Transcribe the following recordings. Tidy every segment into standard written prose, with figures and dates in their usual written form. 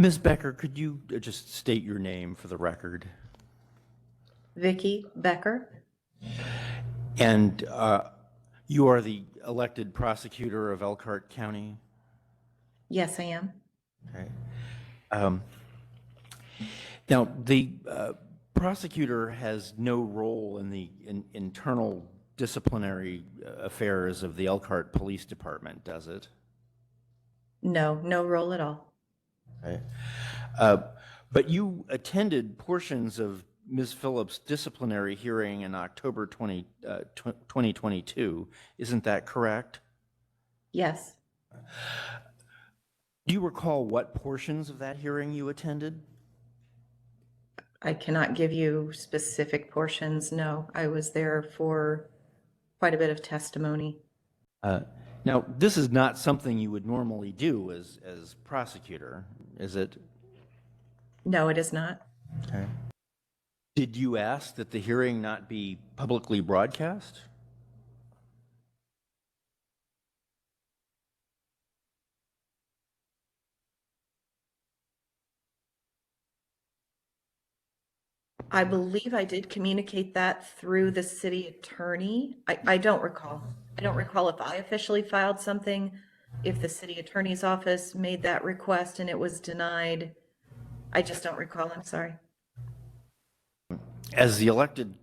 Ms. Becker, could you just state your name for the record? Vickie Becker. And you are the elected prosecutor of Elkhart County? Yes, I am. Okay. Now, the prosecutor has no role in the internal disciplinary affairs of the Elkhart Police Department, does it? No, no role at all. Okay. But you attended portions of Ms. Phillips' disciplinary hearing in October 2022. Isn't that correct? Yes. Do you recall what portions of that hearing you attended? I cannot give you specific portions. No, I was there for quite a bit of testimony. Now, this is not something you would normally do as prosecutor, is it? No, it is not. Okay. Did you ask that the hearing not be publicly broadcast? I believe I did communicate that through the city attorney. I don't recall. I don't recall if I officially filed something, if the city attorney's office made that request and it was denied. I just don't recall. I'm sorry. As the elected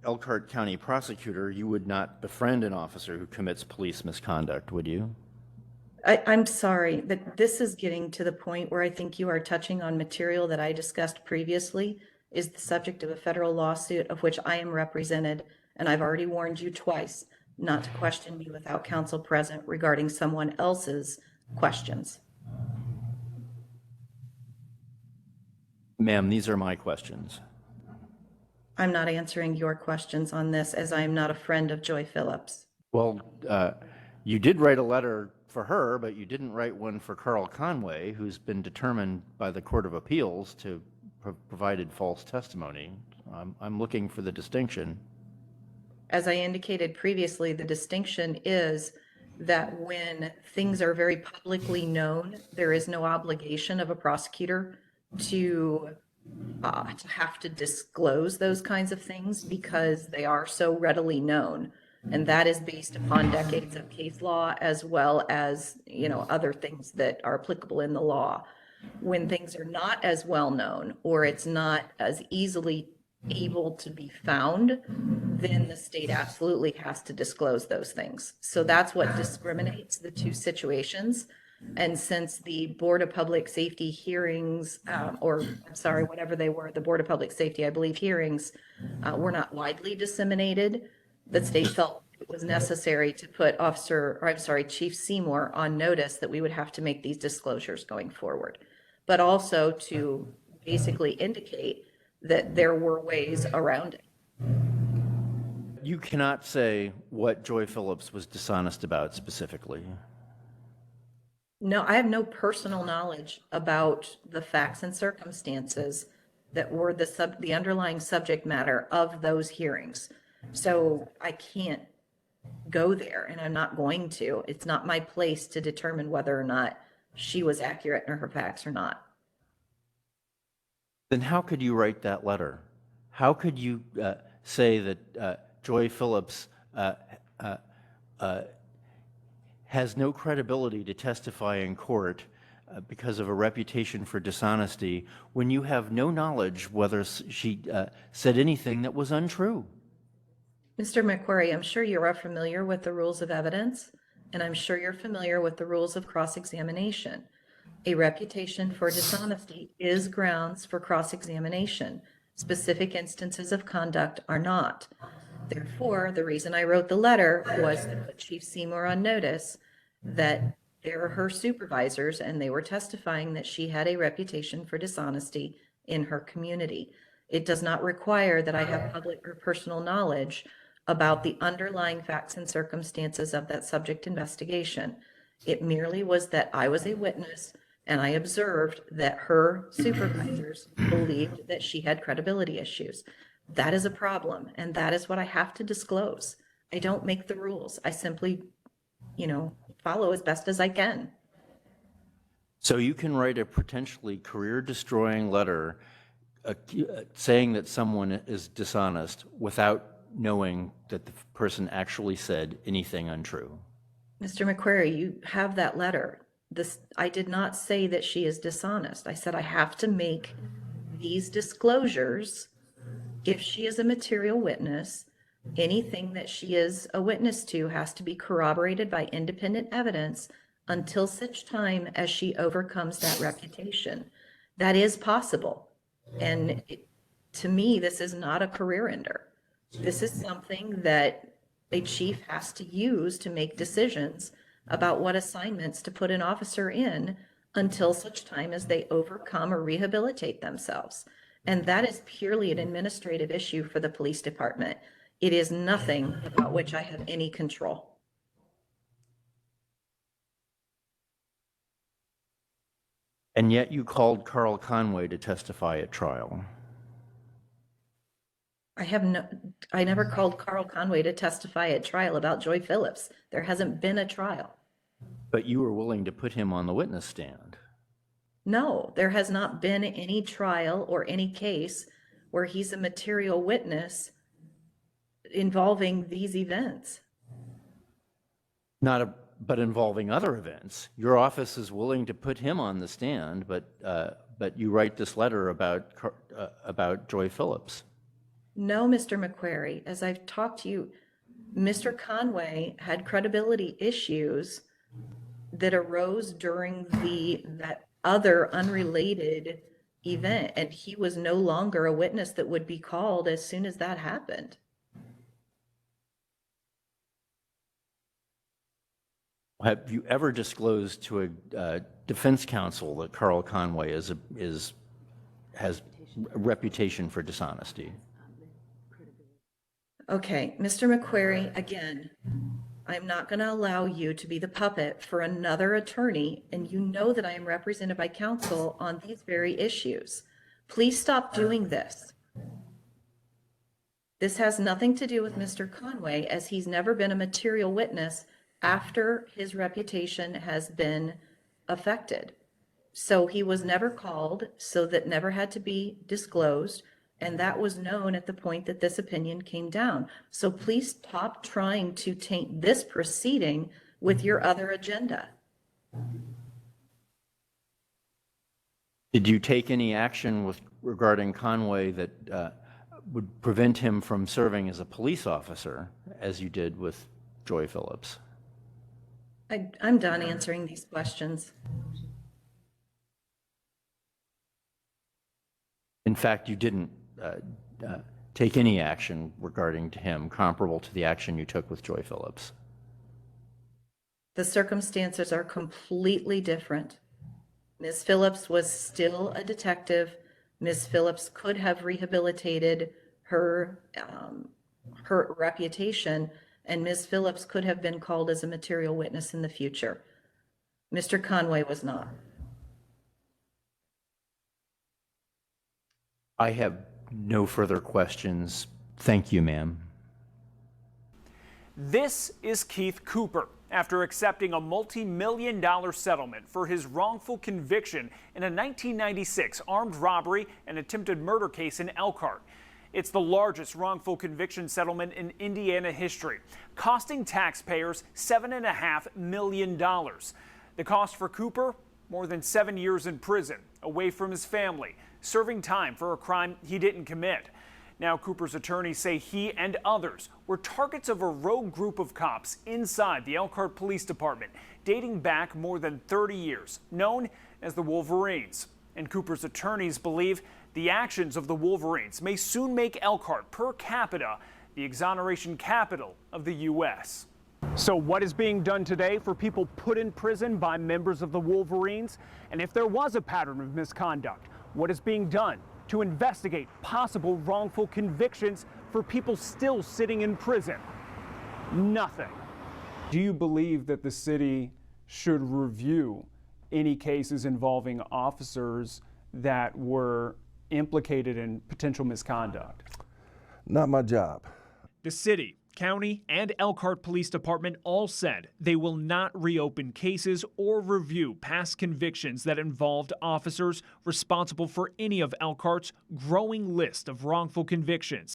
Elkhart County prosecutor, you would not befriend an officer who commits police misconduct, would you? I'm sorry, but this is getting to the point where I think you are touching on material that I discussed previously is the subject of a federal lawsuit of which I am represented, and I've already warned you twice not to question me without counsel present regarding someone else's questions. Ma'am, these are my questions. I'm not answering your questions on this as I am not a friend of Joy Phillips. Well, you did write a letter for her, but you didn't write one for Carl Conway, who's been determined by the Court of Appeals to provided false testimony. I'm looking for the distinction. As I indicated previously, the distinction is that when things are very publicly known, there is no obligation of a prosecutor to have to disclose those kinds of things because they are so readily known. And that is based upon decades of case law as well as, other things that are applicable in the law. When things are not as well known or it's not as easily able to be found, then the state absolutely has to disclose those things. So that's what discriminates the two situations. And since the Board of Public Safety hearings, whatever they were, the Board of Public Safety, I believe, hearings were not widely disseminated, the state felt it was necessary to put Chief Seymour on notice that we would have to make these disclosures going forward, but also to basically indicate that there were ways around it. You cannot say what Joy Phillips was dishonest about specifically. No, I have no personal knowledge about the facts and circumstances that were the underlying subject matter of those hearings. So I can't go there, and I'm not going to. It's not my place to determine whether or not she was accurate in her facts or not. Then how could you write that letter? How could you say that Joy Phillips has no credibility to testify in court because of a reputation for dishonesty when you have no knowledge whether she said anything that was untrue? Mr. McQuarrie, I'm sure you are familiar with the rules of evidence, and I'm sure you're familiar with the rules of cross-examination. A reputation for dishonesty is grounds for cross-examination. Specific instances of conduct are not. Therefore, the reason I wrote the letter was to put Chief Seymour on notice that they're her supervisors and they were testifying that she had a reputation for dishonesty in her community. It does not require that I have public or personal knowledge about the underlying facts and circumstances of that subject investigation. It merely was that I was a witness and I observed that her supervisors believed that she had credibility issues. That is a problem, and that is what I have to disclose. I don't make the rules. I simply, follow as best as I can. So you can write a potentially career-destroying letter saying that someone is dishonest without knowing that the person actually said anything untrue. Mr. McQuarrie, you have that letter. I did not say that she is dishonest. I said I have to make these disclosures if she is a material witness. Anything that she is a witness to has to be corroborated by independent evidence until such time as she overcomes that reputation. That is possible. And to me, this is not a career ender. This is something that a chief has to use to make decisions about what assignments to put an officer in until such time as they overcome or rehabilitate themselves. And that is purely an administrative issue for the police department. It is nothing about which I have any control. And yet you called Carl Conway to testify at trial. I never called Carl Conway to testify at trial about Joy Phillips. There hasn't been a trial. But you were willing to put him on the witness stand. No, there has not been any trial or any case where he's a material witness involving these events. But involving other events. Your office is willing to put him on the stand, but you write this letter about Joy Phillips. No, Mr. McQuarrie, as I've talked to you, Mr. Conway had credibility issues that arose during that other unrelated event, and he was no longer a witness that would be called as soon as that happened. Have you ever disclosed to a defense counsel that Carl Conway has a reputation for dishonesty? Okay, Mr. McQuarrie, again, I'm not going to allow you to be the puppet for another attorney, and you know that I am represented by counsel on these very issues. Please stop doing this. This has nothing to do with Mr. Conway, as he's never been a material witness after his reputation has been affected. So he was never called, so that never had to be disclosed. And that was known at the point that this opinion came down. So please stop trying to taint this proceeding with your other agenda. Did you take any action regarding Conway that would prevent him from serving as a police officer, as you did with Joy Phillips? I'm done answering these questions. In fact, you didn't take any action regarding to him comparable to the action you took with Joy Phillips. The circumstances are completely different. Ms. Phillips was still a detective. Ms. Phillips could have rehabilitated her reputation, and Ms. Phillips could have been called as a material witness in the future. Mr. Conway was not. I have no further questions. Thank you, ma'am. This is Keith Cooper. After accepting a multi-million-dollar settlement for his wrongful conviction in a 1996 armed robbery and attempted murder case in Elkhart. It's the largest wrongful conviction settlement in Indiana history, costing taxpayers $7.5 million. The cost for Cooper, more than 7 years in prison, away from his family, serving time for a crime he didn't commit. Now, Cooper's attorneys say he and others were targets of a rogue group of cops inside the Elkhart Police Department, dating back more than 30 years, known as the Wolverines. And Cooper's attorneys believe the actions of the Wolverines may soon make Elkhart per capita the exoneration capital of the U.S. So what is being done today for people put in prison by members of the Wolverines? And if there was a pattern of misconduct, what is being done to investigate possible wrongful convictions for people still sitting in prison? Nothing. Do you believe that the city should review any cases involving officers that were implicated in potential misconduct? Not my job. The city County and Elkhart Police Department all said they will not reopen cases or review past convictions that involved officers responsible for any of Elkhart's growing list of wrongful convictions.